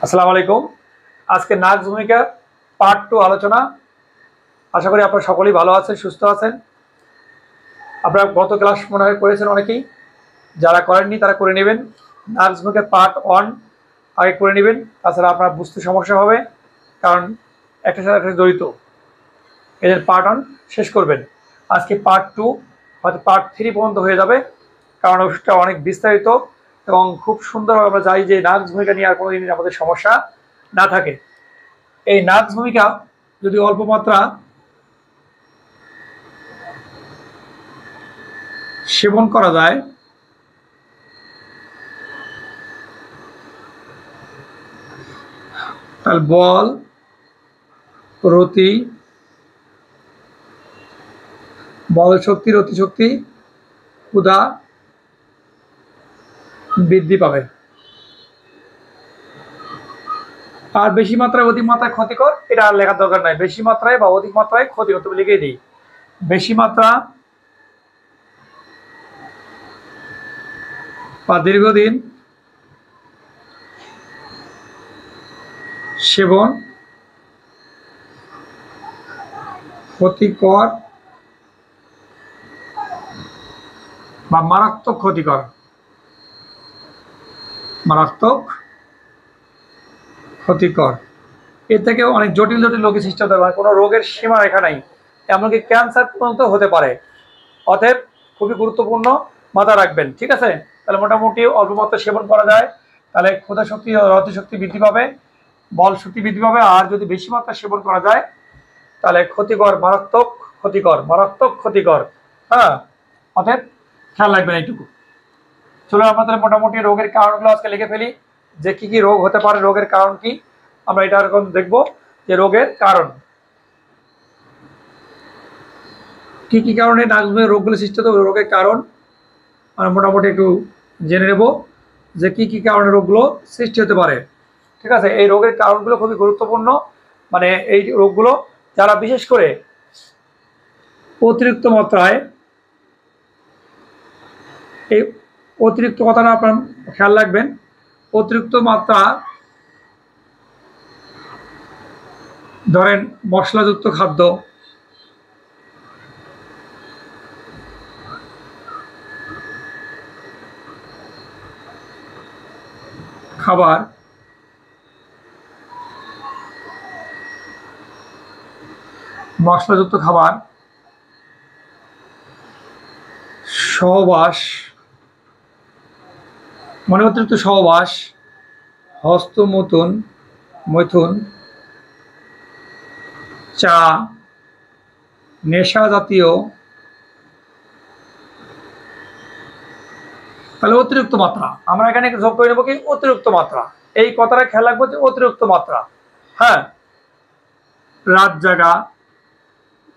আসসালামু আলাইকুম। আজকে নাক ভূমিকা পার্ট 2 আলোচনা। আশা করি আপনারা সকলেই ভালো আছেন, সুস্থ আছেন। আপনারা গত ক্লাস মনে হয় করেছেন অনেকেই, যারা করেননি তারা করে নেবেন। নাক ভূমিকা পার্ট 1 আগে করে নেবেন, তাছাড়া আপনার বুঝতে সমস্যা হবে, কারণ একটার সাথে একটা জড়িত। এদের পার্ট 1 শেষ করবেন, আজকে পার্ট 2 হয়তো পার্ট 3 পর্যন্ত হয়ে যাবে, কারণ ওষুধটা অনেক বিস্তারিত এবং খুব সুন্দরভাবে আমরা চাই যে নাক ভূমিকা নিয়ে আর কোনোদিন আমাদের সমস্যা না থাকে। এই নাক ভূমিকা যদি অল্প মাত্রা সেবন করা যায় তাহলে বল, রতি, বল শক্তি, রতি শক্তি, ক্ষুধা বৃদ্ধি পাবে। আর বেশি মাত্রায় অধিক মাত্রায় ক্ষতিকর, এটা আর লেখার দরকার নাই। বেশি মাত্রায় বা অধিক মাত্রায় ক্ষতিকর তুমি লিখেই দিই। বেশি মাত্রা বা দীর্ঘদিন সেবন ক্ষতিকর বা মারাত্মক ক্ষতিকর। মারাত্মক ক্ষতিকর, এর থেকেও অনেক জটিল জটিল রোগের সৃষ্টি হতে পারে, কোনো রোগের সীমা রেখা নাই, এমনকি ক্যান্সার পর্যন্ত হতে পারে। অতএব খুবই গুরুত্বপূর্ণ, মাথায় রাখবেন, ঠিক আছে? তাহলে মোটামুটি অল্প মাত্রা সেবন করা যায়, তাহলে ক্ষুধা শক্তি, রতি শক্তি বৃদ্ধি পাবে, বল শক্তি বৃদ্ধি পাবে। আর যদি বেশি মাত্রা সেবন করা যায় তাহলে ক্ষতিকর, মারাত্মক ক্ষতিকর, মারাত্মক ক্ষতিকর। হ্যাঁ, অতএব খেয়াল রাখবেন এইটুকু। চলো আমাদের মোটামুটি রোগের কারণগুলো আজকে লিখে ফেলি, যে কি কি রোগ হতে পারে, রোগের কারণ কি আমরা এটা এখন দেখবো। যে রোগের কারণ কি কি কারণে নাক রোগগুলো সৃষ্টি হতে, রোগের কারণ আমরা মোটামুটি একটু জেনে নেব, যে কি কি কারণে রোগগুলো সৃষ্টি হতে পারে। ঠিক আছে, এই রোগের কারণগুলো খুবই গুরুত্বপূর্ণ। মানে এই রোগগুলো যারা বিশেষ করে অতিরিক্ত মাত্রায়, এই অতিরিক্ত কথাটা আপনার খেয়াল রাখবেন, অতিরিক্ত মাত্রা ধরেন মশলাযুক্ত খাদ্য, খাবার, মশলাযুক্ত খাবার, সহবাস, মানে অতিরিক্ত সহবাস, হস্তমৈথুন, মৈথুন, চা, নেশা জাতীয়, তাহলে অতিরিক্ত মাত্রা আমরা এখানে যোগ করে নেবো কি অতিরিক্ত মাত্রা। এই কথাটা খেয়াল রাখবো যে অতিরিক্ত মাত্রা। হ্যাঁ, রাত জাগা,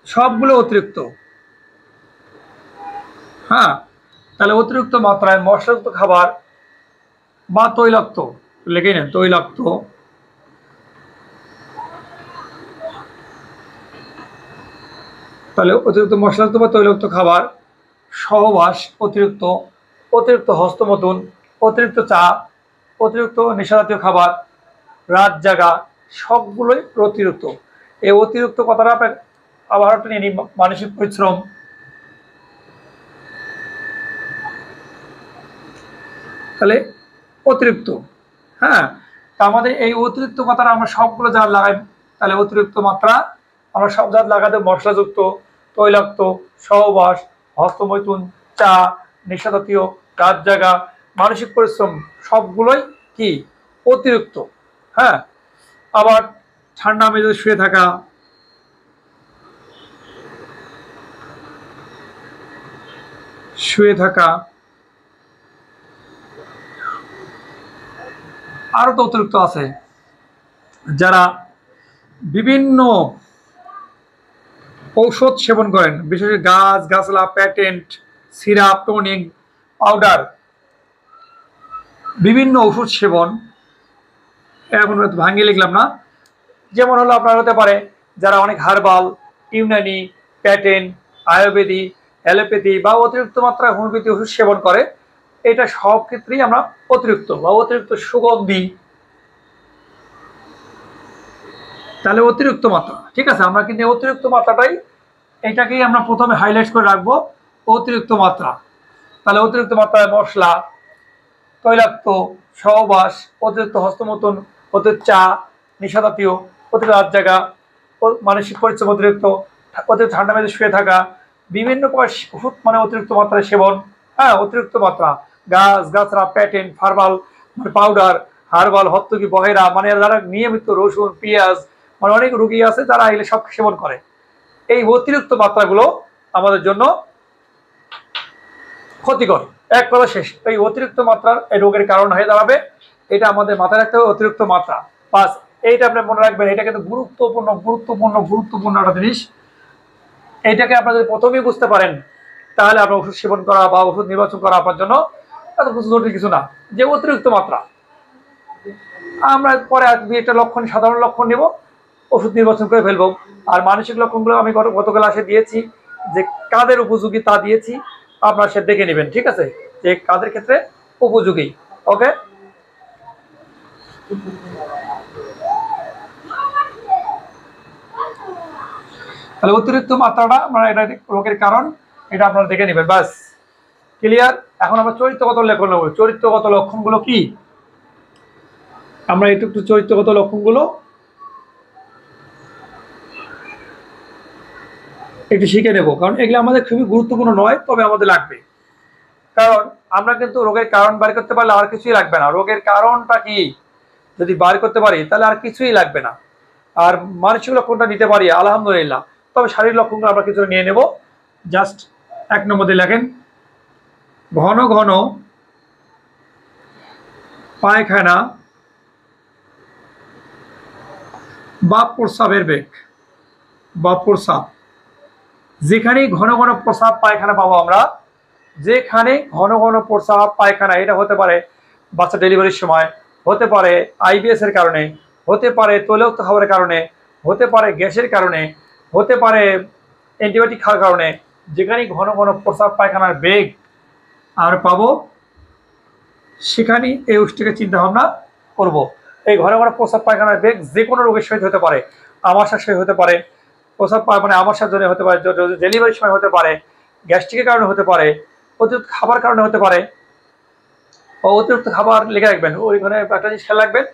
সবগুলো অতিরিক্ত। হ্যাঁ, তাহলে অতিরিক্ত মাত্রায় মশলাযুক্ত খাবার বা তৈলাক্ত, লিখে নেন তৈলাক্ত, তাহলে অতিরিক্ত মশলাযুক্ত বা তৈলাক্ত খাবার, সহবাস অতিরিক্ত, অতিরিক্ত হস্তমৈথুন, অতিরিক্ত চা, অতিরিক্ত নেশাজাতীয় খাবার, রাত জাগা, সবগুলোই অতিরিক্ত। এই অতিরিক্ত কথাটা আপনার আবার একটা নিয়ে নিই, মানসিক পরিশ্রম, তাহলে অতিরিক্ত। হ্যাঁ, তা আমাদের এই অতিরিক্ত কথাটা আমরা সবগুলো যা লাগাই, তাহলে অতিরিক্ত মাত্রা আমরা সব জাত লাগাতে, মশলাযুক্ত, তৈলাক্ত, সহবাস, হস্তমৈথুন, চা, নেশাজাতীয়, রাত জাগা, মানসিক পরিশ্রম, সবগুলোই কি অতিরিক্ত। হ্যাঁ, আবার ঠান্ডা মেজাজে শুয়ে থাকা, শুয়ে থাকা, আরো তো অতিরিক্ত আছে। যারা বিভিন্ন ঔষধ সেবন করেন, বিশেষ করে গাছ গাছলা, প্যাটেন্ট, সিরাপ, টনিক, পাউডার, বিভিন্ন ওষুধ সেবন, এখন ভাঙিয়ে লিখলাম না। যেমন হলো আপনার হতে পারে যারা অনেক herbal, Unani, patent, Ayurvedic, allopathy বা অতিরিক্ত মাত্রায় হোমিওপ্যাথি ওষুধ সেবন করে, এটা সব ক্ষেত্রেই আমরা অতিরিক্ত বা অতিরিক্ত সুগন্ধি, তাহলে অতিরিক্ত মাত্রা, ঠিক আছে, আমরা কিন্তু অতিরিক্ত মাত্রাটাই এটাকেই আমরা প্রথমে হাইলাইট করে রাখবো, অতিরিক্ত মাত্রা। তাহলে অতিরিক্ত মাত্রায় মশলা, তৈলাক্ত, সহবাস, অতিরিক্ত হস্তমৈথুন, অতিরিক্ত চা, নেশাজাতীয়, অতিরিক্ত রাত জাগা, মানসিক পরিশ্রম অতিরিক্ত, অতিরিক্ত ঠান্ডা মেঝে শুয়ে থাকা, বিভিন্ন প্রকার ওষুধ মানে অতিরিক্ত মাত্রায় সেবন, হ্যাঁ অতিরিক্ত মাত্রা, গাছরা, প্যাটেন, ফার্বাল মানে পাউডার, হার্বাল, হত্তকি, বহেরা মানে যারা নিয়মিত রসুন, পেঁয়াজ মানে অনেক রুগী আছে যারা এগুলো সব সেবন করে। এই অতিরিক্ত মাত্রাগুলো আমাদের জন্য ক্ষতিকর। এক কথা শেষ, এই অতিরিক্ত মাত্রার এই রোগের কারণ হয়ে দাঁড়াবে, এটা আমাদের মাথায় রাখতে হবে, অতিরিক্ত মাত্রা। বাস এইটা আপনি মনে রাখবেন, এটা কিন্তু গুরুত্বপূর্ণ একটা জিনিস। এইটাকে আপনারা যদি প্রথমেই বুঝতে পারেন তাহলে আপনার ওষুধ সেবন করা বা ওষুধ নির্বাচন করা আপনার জন্য এত জটিল কিছু না। যে অতিরিক্ত মাত্রা আমরা পরে একটা লক্ষণ, সাধারণ লক্ষণ নেব, ওষুধ নির্বাচন করে ফেলবো। আর মানসিক লক্ষণগুলো আমি গত ক্লাসে দিয়েছি, যে কাদের উপযোগী তা দিয়েছি, আপনারা সে দেখে নেবেন, ঠিক আছে, যে কাদের ক্ষেত্রে উপযোগী। ওকে, তাহলে অতিরিক্ত মাত্রাটা আমরা এটা রোগের কারণ, এটা আপনারা দেখে নেবেন, বাস ক্লিয়ার। এখন আমরা চরিত্রগত লক্ষণ নেব। চরিত্রগত লক্ষণগুলো কি, আমরা একটু চরিত্রগত লক্ষণগুলো একটু শিখে নেব, কারণ এগুলো আমাদের খুবই গুরুত্বপূর্ণ নয়, তবে আমাদের লাগবে। কারণ আমরা কিন্তু রোগের কারণ বার করতে পারলে আর কিছুই লাগবে না। রোগের কারণটা কি যদি বার করতে পারি তাহলে আর কিছুই লাগবে না। আর মানসিক লক্ষণটা নিতে পারি আলহামদুলিল্লাহ, তবে শারীরিক লক্ষণগুলো আমরা কিছু নিয়ে নেব। জাস্ট 1 নম্বরে লেখেন, ঘন ঘন পায়খানা বা প্রস্রাবের বেগ বা প্রস্রাব, যেখানে ঘন ঘন প্রস্রাব পায়খানা পাবো আমরা, যেখানে ঘন ঘন প্রস্রাব পায়খানা, এটা হতে পারে বাচ্চা ডেলিভারির সময়, হতে পারে আইবিএস এর কারণে, হতে পারে তৈলাক্ত খাবারের কারণে, হতে পারে গ্যাসের কারণে, হতে পারে অ্যান্টিবায়োটিক খাওয়ার কারণে, যেখানে ঘন ঘন প্রস্রাব পায়খানার বেগ আমরা পাবো, সেখানে এই ওষুধটিকে চিন্তা ভাবনা করব। এই ঘন ঘন প্রস্রাব পায়খানার বেগ যে কোনো রোগের সহিত হতে পারে, আমাশার সহিত হতে পারে, প্রস্রাব মানে আমাশার জন্য হতে পারে, ডেলিভারির সময় হতে পারে, গ্যাস্ট্রিকের কারণে হতে পারে, অতিরিক্ত খাবার কারণে হতে পারে। অতিরিক্ত খাবার লিখে রাখবেন, ওইখানে একটা জিনিস খেয়াল রাখবেন,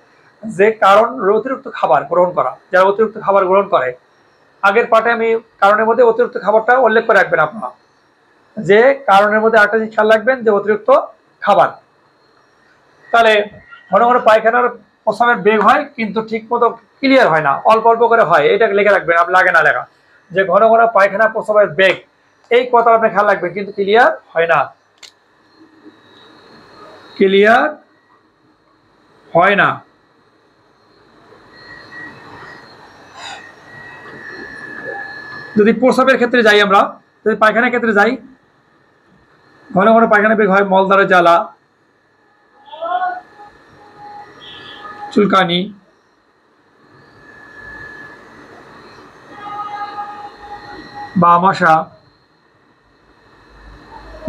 যে কারণ অতিরিক্ত খাবার গ্রহণ করা, যারা অতিরিক্ত খাবার গ্রহণ করে, আগের পার্টে আমি কারণের মধ্যে অতিরিক্ত খাবারটা উল্লেখ করে রাখবেন আপনারা, যে কারণের মধ্যে একটা জিনিস খেয়াল রাখবেন, যে অতিরিক্ত খাবার। তাহলে ঘন ঘন পায়খানার প্রস্রাবের বেগ হয় কিন্তু ঠিক মতো ক্লিয়ার হয় না, অল্প অল্প করে হয়, এটা লিখে রাখবেন, আপনার লাগে না লেখা, যে ঘন ঘন পায়খানা প্রস্রাবের বেগ, এই কথা আপনি খেয়াল রাখবেন, কিন্তু ক্লিয়ার হয় না, ক্লিয়ার হয় না। যদি প্রস্রাবের ক্ষেত্রে যাই, আমরা যদি পায়খানার ক্ষেত্রে যাই, ঘন ঘন পায়খানা বেগ হয়, মলদ্বারের জ্বালা, চুলকানি, বা আমাশা,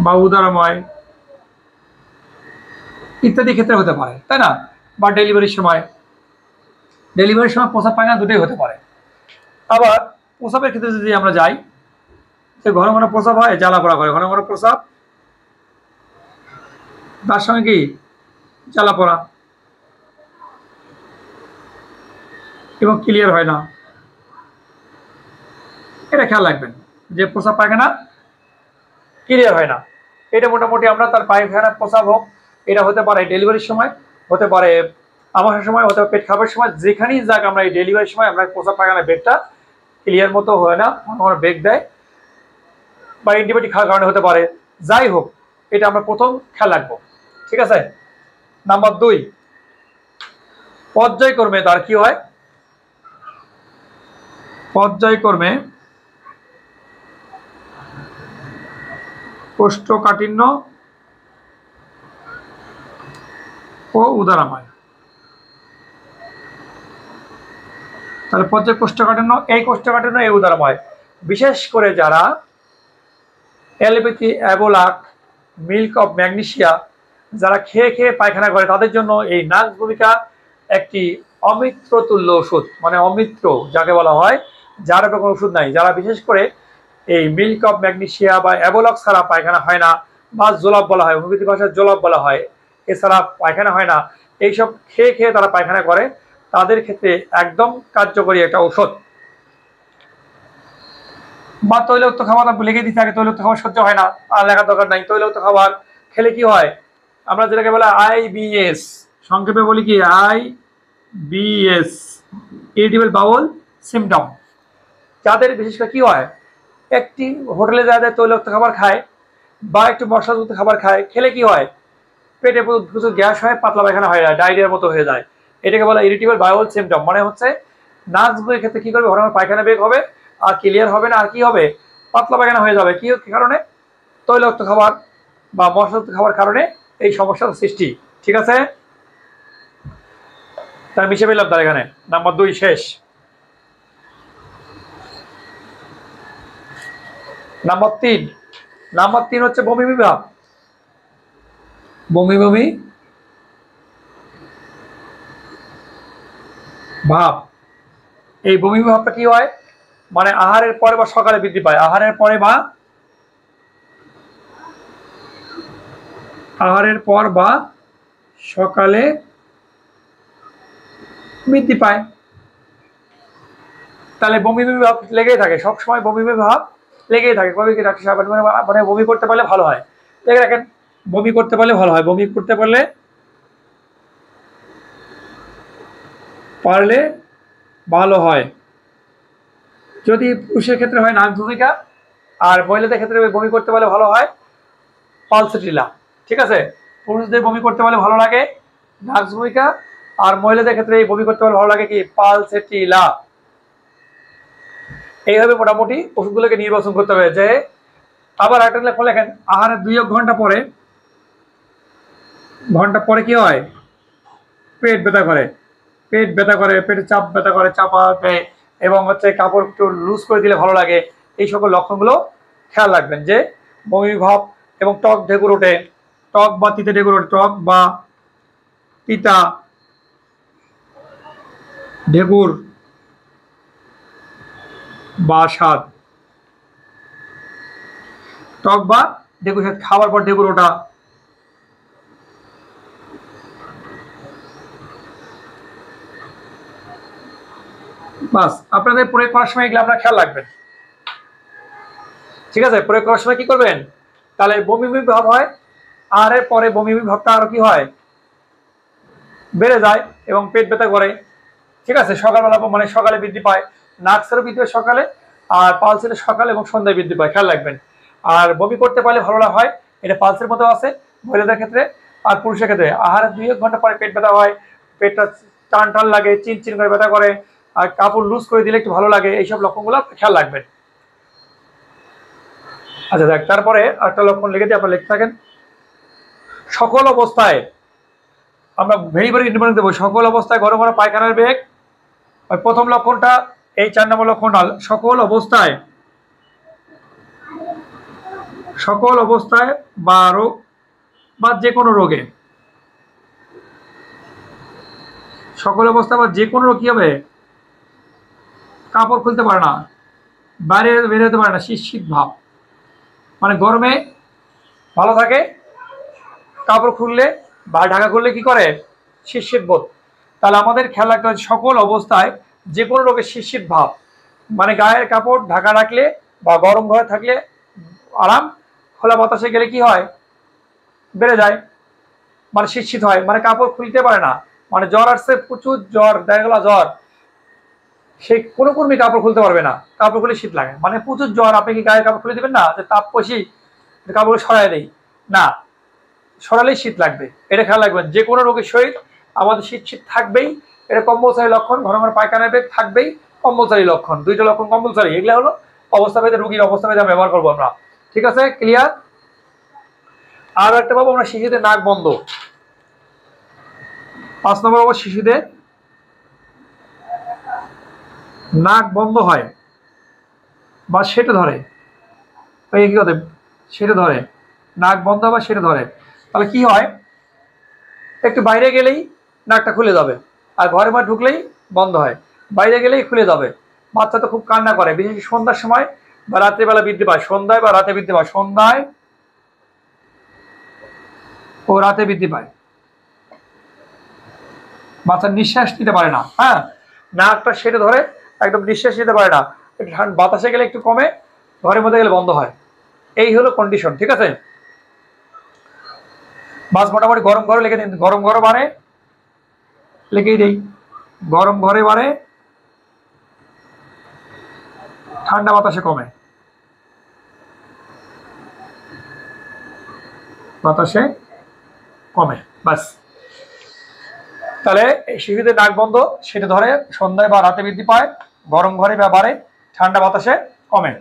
বা উদরময় ইত্যাদি ক্ষেত্রে হতে পারে, তাই না? বা ডেলিভারির সময় প্রস্রাব পায়খানা দুটোই হতে পারে। আবার প্রস্রাবের ক্ষেত্রে যদি আমরা যাই, যে ঘন ঘন প্রস্রাব হয়, জ্বালা পোড়া করে, ঘন ঘন প্রস্রাব তার সঙ্গে কি জ্বালা পোড়া, এবং ক্লিয়ার হয় না, এটা খেয়াল রাখবেন, যে প্রস্রাব পায়খানা ক্লিয়ার হয় না। এটা মোটামুটি আমরা তার পায়খানা প্রস্রাব হোক, এটা হতে পারে ডেলিভারির সময়, হতে পারে আমাশার সময়, হতে পারে পেট খাবার সময়, যেখানেই যাক আমরা এই ডেলিভারির সময় আমরা প্রস্রাব পায়খানার বেগটা ক্লিয়ার মতো হয় না, আমার বেগ দেয়, বা অ্যান্টিবায়োটিক খাওয়ার কারণে হতে পারে, যাই হোক এটা আমরা প্রথম খেয়াল রাখবো, ঠিক আছে। নাম্বার 2, পর্যায়ক্রমে তার কি হয়, পর্যায়ক্রমে কোষ্ঠকাঠিন্য ও উদরাময়। তাহলে পর্যায় কোষ্ঠকাঠিন্য, এই উদরাময়, বিশেষ করে যারা অ্যালোপ্যাথি, অ্যাবোলাক, মিল্ক অফ ম্যাগনেসিয়া যারা খেয়ে খেয়ে পায়খানা করে, তাদের জন্য এই নাক্স ভূমিকা একটি অমিত্র তুল্য ওষুধ, মানে অমিত্র যাকে বলা হয়, যার কোনো ওষুধ নাই, যারা বিশেষ করে এই মিল্ক অফ ম্যাগনেসিয়া বা অ্যাবোলক্স ছাড়া পায়খানা হয় না, বা জোলাপ বলা হয়, হোমিওপ্যাথি ভাষায় জোলাপ বলা হয়, এছাড়া পায়খানা হয় না, এইসব খেয়ে খেয়ে তারা পায়খানা করে, তাদের ক্ষেত্রে একদম কার্যকরী একটা ঔষধ। বা তৈলাক্ত খাবার লেগে দিতে থাকে, তৈলাক্ত খাবার সহ্য হয় না, আর লেখার দরকার নাই। তৈলাক্ত খাবার খেলে কি হয়, আমরা যেটাকে বলে আইবিএস, সংক্ষেপে বলি কি আইবিএস, ইরিটেবল বাউল সিমটম। যাদের বিশেষ করে কি হয়, একটি হোটেলে যাদের তৈলাক্ত খাবার খায় বা একটু মশলাযুক্ত খাবার খায়, খেলে কি হয়, পেটে প্রচুর গ্যাস হয়, পাতলা পায়খানা হয়ে যায়, ডায়রিয়ার মতো হয়ে যায়। এটাকে বলে ইরিটেবল বাউল সিমটম, মানে হচ্ছে নার্ভস বইয়ের ক্ষেত্রে কি করবে, ঘন পায়খানা বেগ হবে, আর ক্লিয়ার হবে না, আর কি হবে, পাতলা পায়খানা হয়ে যাবে। কি কারণে, তৈলাক্ত খাবার বা মশলাযুক্ত খাবার কারণে এই সমস্যার সৃষ্টি। ঠিক আছে, তাই মিশে পেলাম তার এখানে। নাম্বার 2 শেষ। নাম্বার 3 হচ্ছে বমি বিভাব। বমি বমি ভাব। এই বমি ভাবটা কি হয়, মানে আহারের পরে বা সকালে বৃদ্ধি পায়, আহারের পর বা সকালে বৃদ্ধি পায়। তাহলে বমি ভাব লেগেই থাকে, সবসময় বমি ভাব লেগেই থাকে। কবে কি ডাক্তার সাহেব, মানে বমি করতে পারলে ভালো হয়, দেখে রাখেন, বমি করতে পারলে ভালো হয়, বমি করতে পারলে ভালো হয়। যদি পুরুষের ক্ষেত্রে হয় নাক ভূমিকা, আর মহিলাদের ক্ষেত্রে বমি করতে পারলে ভালো হয় পালসেটিলা। ঠিক আছে, পুরুষদের বমি করতে পারলে ভালো লাগে নাক ভূমিকা, আর মহিলাদের ক্ষেত্রে বমি করতে পারলে ভালো লাগে কি পালসেটিলা। এইভাবে মোটামুটি ওষুধগুলোকে নির্বাচন করতে হবে। যে আবার একটা লেখেন, আহারের 2 ঘন্টা পরে কি হয়, পেট ব্যথা করে, পেটে চাপ ব্যথা করে, চাপা দেয়, এবং হচ্ছে কাপড় একটু লুজ করে দিলে ভালো লাগে। এই সকল লক্ষণগুলো খেয়াল রাখবেন। যে বমি ভাব এবং টক ঢেকুর ওঠে, টক বা তিতা ঢেকুর ওঠে, টক বা তিতা ঢেকুর বা স্বাদ, টক বা ঢেকুর স্বাদ, খাওয়ার পর ঢেকুর ওঠা। বাস, আপনাদের প্রয়োগ করার সময় এগুলো আপনারা খেয়াল রাখবেন। ঠিক আছে, প্রয়োগ করার সময় কি করবেন, তাহলে বমি ভাব হয়, আর এর পরে বমি ভাবটা আরো কি হয়, বেড়ে যায় এবং পেট ব্যথা করে। ঠিক আছে, সকালবেলা মানে সকালে বৃদ্ধি পায়, নার্ভসেরও বৃদ্ধি পায় সকালে, আর পালসের সকালে এবং সন্ধ্যায় বৃদ্ধি পায়, খেয়াল রাখবেন। আর বমি করতে পারলে ভালো হয়, এটা পালসের মতো আছে মহিলাদের ক্ষেত্রে। আর পুরুষের ক্ষেত্রে আহারের 2 ঘন্টা পরে পেট ব্যথা হয়, পেটটা টান টান লাগে, চিনচিন করে ব্যথা করে, আর কাপড় লুজ করে দিলে একটু ভালো লাগে। এইসব লক্ষণগুলো খেয়াল রাখবেন। আচ্ছা দেখ, তারপরে একটা লক্ষণ লিখে দিয়ে আপনারা লিখতে থাকেন। সকল অবস্থায়, আমরা ভেরি ইম্পর্টেন্ট দেবো, সকল অবস্থায় ঘন ঘন পায়খানার বেগ। প্রথম লক্ষণটা, এই 4 নম্বর লক্ষণটা, সকল অবস্থায় বা রোগ বা যে কোনো রোগে, সকল অবস্থায় বা যে কোনো রোগ কি হবে, কাপড় খুলতে পারে না, বাইরে বেরোতে পারে না, শীত ভাব, মানে গরমে ভালো থাকে, কাপড় খুললে বা ঢাকা খুললে কি করে, শীত বোধ। তাহলে আমাদের খেয়াল রাখতে হবে সকল অবস্থায় যে কোনো রোগের শীত ভাব, মানে গায়ের কাপড় ঢাকা রাখলে বা গরম ঘরে থাকলে আরাম, খোলা বাতাসে গেলে কি হয়, বেড়ে যায়, মানে শীত হয়, মানে কাপড় খুলতে পারে না, মানে জ্বর আসছে, প্রচুর জ্বর, দেখা গেল জ্বর, সে কোনো কর্মী কাপড় খুলতে পারবে না, কাপড় খুলে শীত লাগে, মানে প্রচুর জ্বর, আপনি কি গায়ের কাপড় খুলে দেবেন না, যে তাপ পশি কাপড় সরাই দেই না, সরালেই শীত লাগবে। এটা খেয়াল রাখবেন, যে কোনো রোগের শরীর আমাদের শীত থাকবেই, এটা কম্পালসারি লক্ষণ। ঘন ঘন পায়খানার বেগ থাকবেই, কম্পালসারি লক্ষণ। 2টা লক্ষণ কম্পালসারি, এগুলো হলো অবস্থা ভেদে, রোগীর অবস্থা ভেদে ব্যবহার করবো আমরা। ঠিক আছে, ক্লিয়ার। আর একটা পাবো আমরা শিশুদের নাক বন্ধ। 5 নম্বর পাবো শিশুদের নাক বন্ধ হয় বা সেটা ধরে, কি কথা, সেটা ধরে, নাক বন্ধ বা সেটা ধরে। তাহলে কি হয়, একটু বাইরে গেলেই নাকটা খুলে যাবে, আর ঘরের মধ্যে ঢুকলেই বন্ধ হয়, বাইরে গেলেই খুলে যাবে। বাচ্চা তো খুব কান্না করে, বিশেষ করে সন্ধ্যার সময় বা রাত্রিবেলা বৃদ্ধি পায়, সন্ধ্যায় বা রাতে বৃদ্ধি পায়, সন্ধ্যায় ও রাতে বৃদ্ধি পায়। বাচ্চা নিঃশ্বাস নিতে পারে না, হ্যাঁ, নাকটা সেটে ধরে, একদম নিঃশ্বাস নিতে পারে না, বাতাসে গেলে একটু কমে, ঘরের মধ্যে গেলে বন্ধ হয়। এই হলো কন্ডিশন, ঠিক আছে। বাস মোটামুটি গরম ঘরে লিখে দিন, গরম ঘরে বাড়ে, লিখেই দেই, গরম ঘরে বাড়ে, ঠান্ডা বাতাসে কমে, বাতাসে কমে, বাস। তাহলে শিশুদের নাক বন্ধ সেটা ধরে সন্ধ্যায় বা রাতে বৃদ্ধি পায়, গরম ঘরে বা বাড়ে, ঠান্ডা বাতাসে কমে।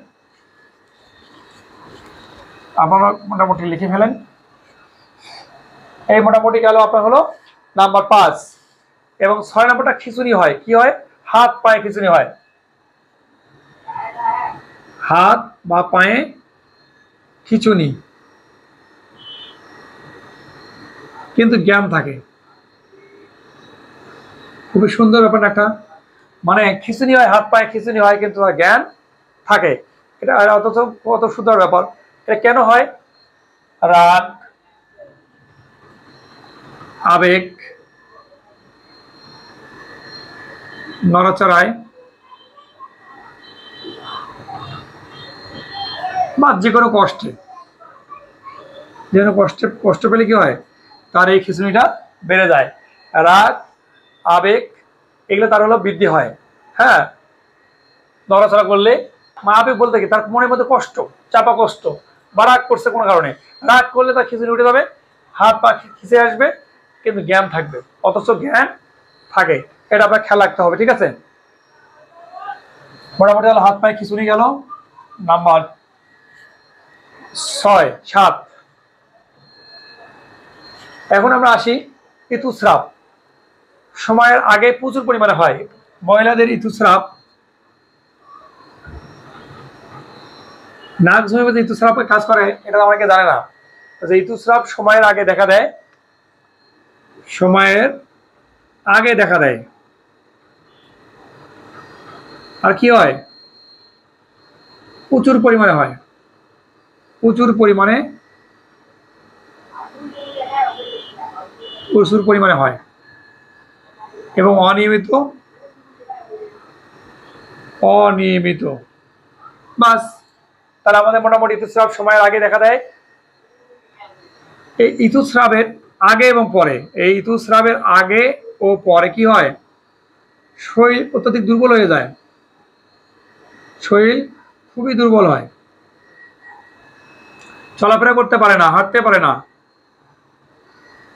আপনারা মোটামুটি লিখে ফেলেন। এই মোটামুটি গেল আপনার হলো নাম্বার 5। এবং 6 নম্বরটা খিঁচুনি হয়। কি হয়? হাত পায়ে খিঁচুনি হয়, হাত বা পায়ে খিঁচুনি, কিন্তু জ্ঞান থাকে। খুবই সুন্দর ব্যাপার একটা, মানে খিঁচুনি হয়, হাত পায়ে খিঁচুনি হয়, কিন্তু তার জ্ঞান থাকে। এটা অথচ কত সুন্দর ব্যাপার। এটা কেন হয়? রাগ, আবেগ, নড়াচড়ায় বা যে কোনো কষ্টে, যে কোনো কষ্ট পেলে কি হয়, তার এই খিঁচুনিটা বেড়ে যায়। রাগ, আবেগ, এগুলো তার হলো বৃদ্ধি হয়। হ্যাঁ, নড়াচড়া করলে, আবেগ বলতে কি, তার মনের মধ্যে কষ্ট, চাপা কষ্ট, বা রাগ করছে কোনো কারণে, রাগ করলে তার খিঁচুনি উঠে যাবে, হাত পা খিঁচে আসবে, কিন্তু জ্ঞান থাকবে, অথচ জ্ঞান থাকে। এটা আপনার খেয়াল রাখতে হবে, ঠিক আছে। মোটামুটি হলো হাত পায়ে খিঁচুনি গেল। নাম্বার 6, 7। এখন আমরা আসি ঋতুস্রাব। সময়ের আগে প্রচুর পরিমাণে হয় মহিলাদের ঋতুস্রাব। নাক ঝুমে যে ঋতুস্রাবের কাজ করে এটা অনেকে জানে না। যে ঋতুস্রাব সময়ের আগে দেখা দেয়, সময়ের আগে দেখা দেয়। আর কি হয়? প্রচুর পরিমাণে হয়, প্রচুর পরিমাণে, প্রচুর পরিমাণে হয়, এবং অনিয়মিত, অনিয়মিত, বাস। তাহলে আমাদের মোটামুটি ঋতুস্রাব সময়ের আগে দেখা দেয়। এই ঋতুস্রাবের আগে এবং পরে, এই ঋতুস্রাবের আগে ও পরে কি হয়? শরীর অত্যধিক দুর্বল হয়ে যায়, শরীর খুবই দুর্বল হয়, চলাফেরা করতে পারে না, হাঁটতে পারে না,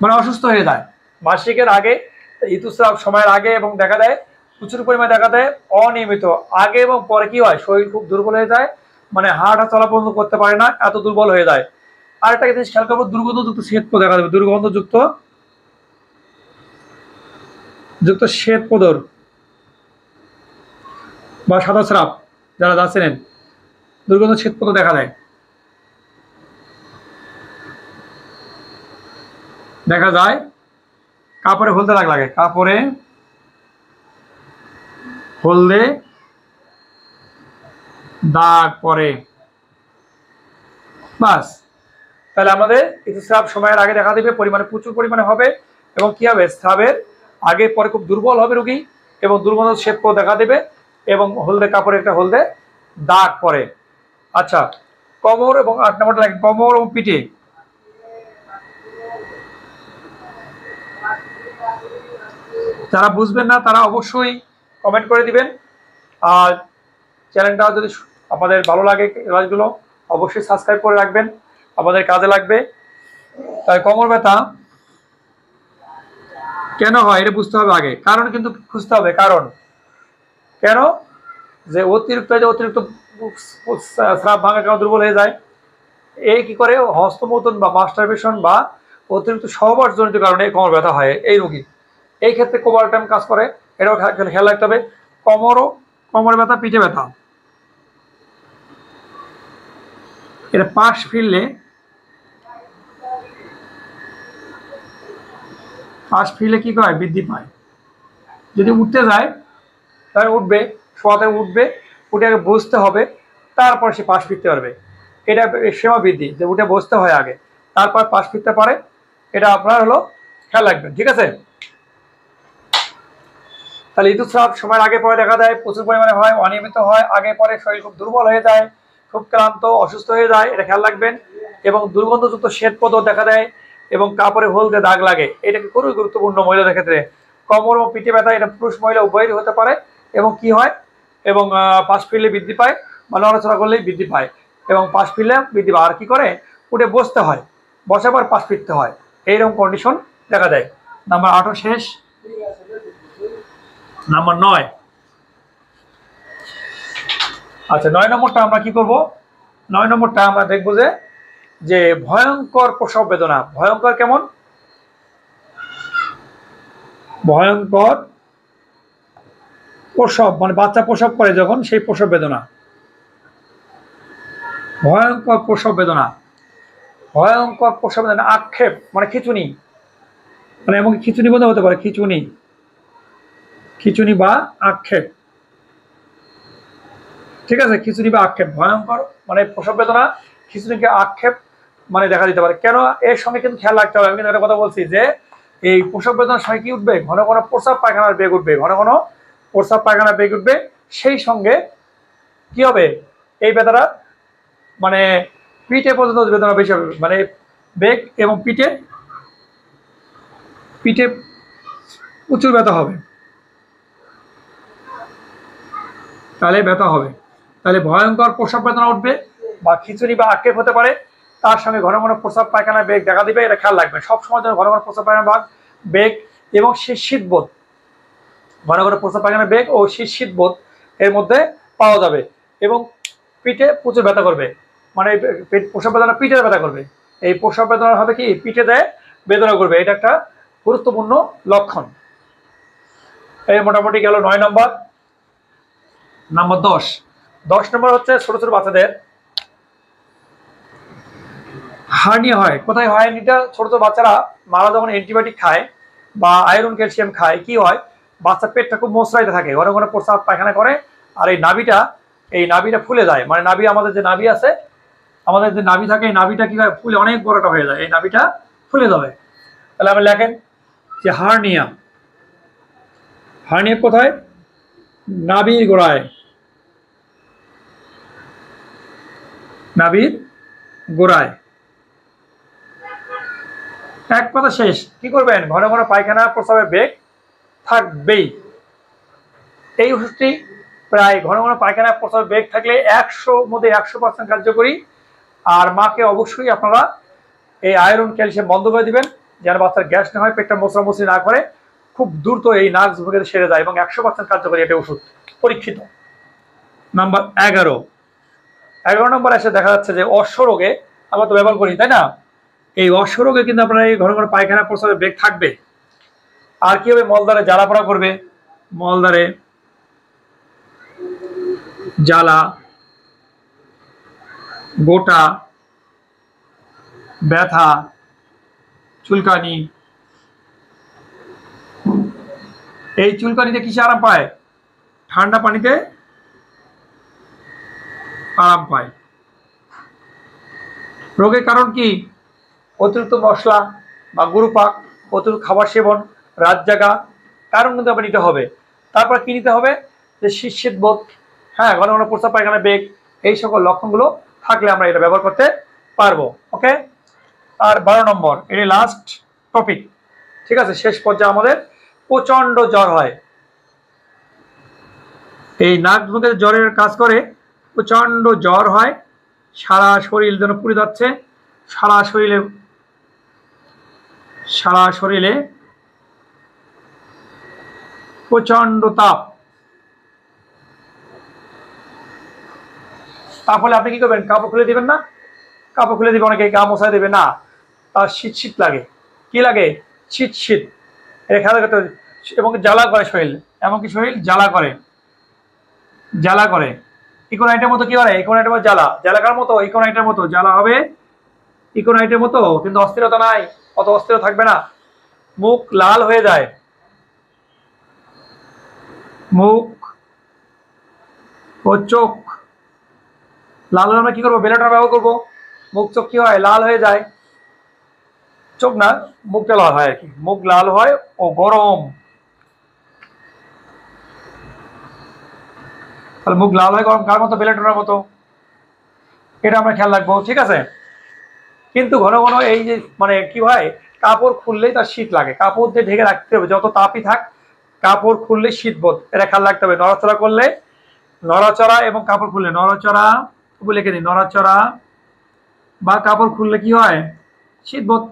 মানে অসুস্থ হয়ে যায়। মাসিকের আগে, ঋতুস্রাব সময়ের আগে এবং দেখা দেয়, প্রচুর পরিমাণে দেখা দেয় অনিয়মিত। আগে এবং পরে কি হয়? শরীর খুব দুর্বল হয়ে যায়, মানে হাঁটা চলা পর্যন্ত করতে পারে না, এত দুর্বল হয়ে যায়। আর একটা জিনিস খেয়াল করবো, দুর্গন্ধযুক্ত শ্বেত দেখা যাবে, দুর্গন্ধযুক্ত শ্বেত পদর বা সাদা স্রাব, যারা যাচ্ছেন, দুর্গন্ধ শ্বেত পদ দেখা দেয়, দেখা যায়। কাপড়ে হলদে দাগ লাগে, কাপড়ে হলদে দাগ পরে, বাস। তাহলে আমাদের ঋতুস্রাব সময়ের আগে দেখা দেবে, পরিমাণে প্রচুর পরিমাণে হবে, এবং কি হবে? স্রাবের আগে পরে খুব দুর্বল হবে রোগী, এবং দুর্গন্ধ শ্বেত পদ দেখা দেবে, এবং হলদে কাপড়ে একটা হলদে দাগ পরে। আচ্ছা, কোমর এবং 8 নম্বরটা লাগে, কোমর এবং পিঠে। যারা বুঝবেন না তারা অবশ্যই কমেন্ট করে দিবেন। আর চ্যানেলটা যদি আপনাদের ভালো লাগে, ক্লাসগুলো অবশ্যই সাবস্ক্রাইব করে রাখবেন, আমাদের কাজে লাগবে। তাই কোমর ব্যথা কেন হয় এটা বুঝতে হবে আগে, কারণ কিন্তু খুঁজতে হবে কারণ। কেন? যে অতিরিক্ত স্রাব ভাঙার কারণে দুর্বল হয়ে যায়। এই কি করে? হস্তমৈথুন বা মাস্টারবেশন বা অতিরিক্ত সহবাসজনিত কারণে কোমর ব্যথা হয় এই রোগী। এই ক্ষেত্রে কোবাল্টাম কাজ করে, এটাও খেয়াল রাখতে হবে। কোমর ব্যথা, পিঠে ব্যথা, এটা পাশ ফিরলে কি হয়? বৃদ্ধি পায়। যদি উঠতে যায় তাহলে উঠবে, শোয়াতে উঠবে, উঠে আগে বসতে হবে, তারপর সে পাশ ফিরতে পারবে। এটা সীমা বৃদ্ধি, যে উঠে বসতে হয় আগে, তারপর পাশ ফিরতে পারে। এটা আপনার হলো খেয়াল রাখবেন, ঠিক আছে? তাহলে ঋতুস্রাব সময়ের আগে পরে দেখা যায়, প্রচুর পরিমাণে হয়, অনিয়মিত হয়, আগে পরে শরীর খুব দুর্বল হয়ে যায়, খুব ক্লান্ত, অসুস্থ হয়ে যায়, এটা খেয়াল রাখবেন। এবং দুর্গন্ধযুক্ত শ্বেতপদ দেখা দেয় এবং কাপড়ে হলদে দাগ লাগে, এটা খুবই গুরুত্বপূর্ণ মহিলাদের ক্ষেত্রে। কোমর ও পিঠে ব্যথা, এটা পুরুষ মহিলা উভয়েরই হতে পারে। এবং কি হয়, এবং পাশ ফিরলে বৃদ্ধি পায় বা নড়াচড়া করলেই বৃদ্ধি পায়, এবং পাশ ফিরলে বৃদ্ধি পায়। আর কি করে, উঠে বসতে হয়, বসার পর পাশ ফিরতে হয়, এইরকম কন্ডিশন দেখা দেয়। নাম্বার 8 শেষ। নাম্বার 9। আচ্ছা, 9 নম্বরটা আমরা কি করব? 9 নম্বরটা আমরা দেখবো যে ভয়ঙ্কর প্রসব বেদনা। ভয়ঙ্কর কেমন? ভয়ঙ্কর প্রসব মানে বাচ্চা প্রসব করে যখন, সেই প্রসব বেদনা। ভয়ঙ্কর প্রসব বেদনা, ভয়ঙ্কর প্রসব বেদনা। আক্ষেপ মানে খিঁচুনি, মানে এমন খিঁচুনি বোধ হতে পারে, খিঁচুনি, খিঁচুনি বা আক্ষেপ, ঠিক আছে? খিঁচুনি বা আক্ষেপ, ভয়ঙ্কর মানে প্রসব বেদনা, খিঁচুনিকে আক্ষেপ মানে দেখা দিতে পারে। কেন? এর সঙ্গে কিন্তু খেয়াল রাখতে হবে। আমি কিন্তু একটা কথা বলছি যে এই প্রসব বেদনার সঙ্গে কি উঠবে? ঘন ঘন প্রস্রাব পায়খানার বেগ উঠবে, ঘন ঘন প্রস্রাব পায়খানার বেগ উঠবে। সেই সঙ্গে কি হবে, এই ব্যথাটা মানে পিঠে পর্যন্ত বেদনা বেশি হবে, মানে বেগ এবং পিঠে পিঠে প্রচুর ব্যথা হবে, তাহলে ব্যথা হবে। তাহলে ভয়ঙ্কর প্রস্রাব বেদনা উঠবে বা খিঁচুনি বা আক্ষেপ হতে পারে। তার সঙ্গে ঘন ঘন প্রস্রাব পায়খানার বেগ দেখা দিবে, এটা খেয়াল রাখবেন সবসময় যেন। ঘন ঘন প্রস্রাব পায়খানার বেগ এবং শীত বোধ, ঘন ঘন প্রস্রাব পায়খানার বেগ ও শীত বোধ এর মধ্যে পাওয়া যাবে। এবং পিঠে প্রচুর ব্যথা করবে, মানে প্রসব বেদনা পিঠে ব্যথা করবে। এই প্রসব বেদনা হবে কি, পিঠে দেয় বেদনা করবে, এটা একটা গুরুত্বপূর্ণ লক্ষণ। এই মোটামুটি গেল 9 নম্বর। নাম্বার 10। 10 নম্বর হচ্ছে ছোট ছোট বাচ্চাদের হার্নিয়া হয়। কোথায় হয় হার্নিয়াটা? ছোট ছোট বাচ্চারা মারা যখন অ্যান্টিবায়োটিক খায় বা আয়রন ক্যালসিয়াম খায়, কি হয়, বাচ্চার পেটটা খুব মোচড়াইতে থাকে, ঘন ঘন প্রস্রাব পায়খানা করে, আর এই নাভিটা ফুলে যায়। মানে নাভি, আমাদের যে নাভি আছে, আমাদের যে নাভি থাকে, এই নাভিটা কি হয়, ফুলে অনেক বড়টা হয়ে যায়, এই নাভিটা ফুলে যাবে। তাহলে আপনি লেখেন যে হার্নিয়া। হার্নিয়া কোথায়? নাভির গোড়ায়, নাভির গোড়ায়। এক কথা শেষ। কি করবেন? ঘন ঘন পায়খানা প্রস্রাবের বেগ থাকবেই। এই ওষুধটি প্রায় ঘন ঘন পায়খানা প্রস্রাবের বেগ থাকলে 100 মধ্যে 100% কার্যকরী। আর মাকে অবশ্যই আপনারা এই আয়রন ক্যালসিয়াম বন্ধ করে দিবেন, যেন বাচ্চার গ্যাস না হয়, পেটটা মোচড়ামুচড়ি না করে, খুব দ্রুত এই নার্ভ ভোগে সেরে যায় এবং 100% কার্যকরী এটা ওষুধ, পরীক্ষিত। নাম্বার 11। 11 নম্বর এসে দেখা যাচ্ছে যে অশ্বরোগে আমরা তো ব্যবহার করি, তাই না? এই অশ্বরোগে কিন্তু আপনার এই ঘন ঘন পায়খানা প্রস্রাবের বেগ থাকবে। আর কি হবে? মলদ্বারে জ্বালা পোড়া করবে, মলদ্বারে জ্বালা, গোটা, ব্যথা, চুলকানি। এই চুলকানিতে কিসে আরাম পায়? ঠান্ডা পানিতে আরাম পায়। রোগের কারণ কি? অতিরিক্ত মশলা বা গুরুপাক, অতিরিক্ত খাবার সেবন, রাত জাগা, কারণ কিন্তু আবার নিতে হবে। তারপর কি নিতে হবে? যে শীত বোধ, হ্যাঁ, ঘন ঘন প্রস্রাব পায়খানা বেগ, এই সকল লক্ষণগুলো থাকলে আমরা এটা ব্যবহার করতে পারবো। ওকে। আর 12 নম্বর, এটি লাস্ট টপিক, ঠিক আছে? শেষ পর্যায়ে আমাদের প্রচন্ড জ্বর হয়। এই নাক মুখের জ্বরের কাজ করে, প্রচন্ড জ্বর হয়, সারা শরীর যেন পুড়ে যাচ্ছে, সারা শরীরে প্রচন্ড তাপ। তাহলে আপনি কি করবেন? কাপড় খুলে দিবেন না? কাপড় খুলে দিবে, অনেকে গা মশাই দেবে না, তার শীত শীত লাগে। কি লাগে? শীত শীত। এটা খেয়াল করতে হবে। এবং জ্বালা করে শরীর, এমনকি শরীর জ্বালা করে, জ্বালা করে। ইকোনাইটের মতো কি করে? ইকোনাইটের মতো জ্বালা, জ্বালাকার মতো, ইকোনাইটের মতো জ্বালা হবে, ইকোনাইটের মতো, কিন্তু অস্থিরতা নাই, অত অস্থির থাকবে না, মুখ লাল হয়ে যায়, মুখ ও চোখ লাল হলে আমরা কি করবো? বেলেটন ব্যবহার করবো। মুখ চোখ কি হয়? লাল হয়ে যায়। চোখ না, মুখটা লাল হয় আর কি। মুখ লাল হয় ও গরম। তাহলে মুখ লাল হয় গরম কার মতো? বেলেটনের মতো। এটা আমরা খেয়াল রাখবো, ঠিক আছে। কিন্তু ঘন ঘন এই যে মানে কি হয়, কাপড় খুললেই তার শীত লাগে। কাপড় দিয়ে ঢেকে রাখতে হবে, যত তাপই থাক কাপড় খুললে শীত বোধ, এটা খেয়াল রাখতে হবে। নড়াচড়া করলে, নড়াচড়া এবং কাপড় খুললে, নড়াচড়া লিখে দিই, নড়াচড়া বা কাপড় খুললে কি হয়? শীতবোধ।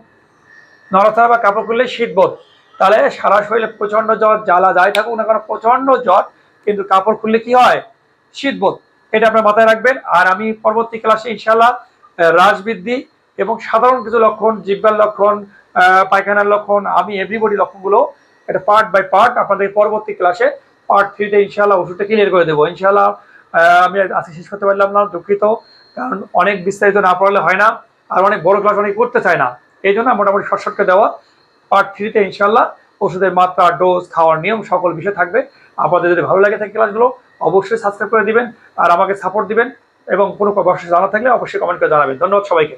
নড়াচড়া বা কাপড় খুললে শীতবোধ। তাহলে সারা শরীরে প্রচন্ড জ্বর, জ্বালা যাই থাকুক না কেন, প্রচন্ড জ্বর, কিন্তু কাপড় খুললে কি হয়? শীতবোধ। এটা আপনার মাথায় রাখবেন। আর আমি পরবর্তী ক্লাসে ইনশাল্লাহ রাজবৃদ্ধি এবং সাধারণ কিছু লক্ষণ, জিহ্বার লক্ষণ, পায়খানার লক্ষণ, আমি এভরিবডি লক্ষণগুলো এটা পার্ট বাই পার্ট আপনাদের পরবর্তী ক্লাসে পার্ট 3 তে ইনশাল্লাহ ওষুধটা ক্লিয়ার করে দেবো ইনশাল্লাহ। আমি আজকে শেষ করতে পারলাম না, দুঃখিত, কারণ অনেক বিস্তারিত না পড়লে হয় না, আর অনেক বড় ক্লাস অনেক করতে চায় না। এই জন্য মোটামুটি শর্টকাটে দেওয়া। পার্ট 3 তে ইনশাল্লাহ ওষুধের মাত্রা, ডোজ, খাওয়ার নিয়ম সকল বিষয় থাকবে। আপনাদের যদি ভালো লাগে থাকে ক্লাসগুলো অবশ্যই সাবস্ক্রাইব করে দিবেন আর আমাকে সাপোর্ট দিবেন, এবং কোনো প্রশ্ন জানা থাকলে অবশ্যই কমেন্ট করে জানাবেন। ধন্যবাদ সবাইকে।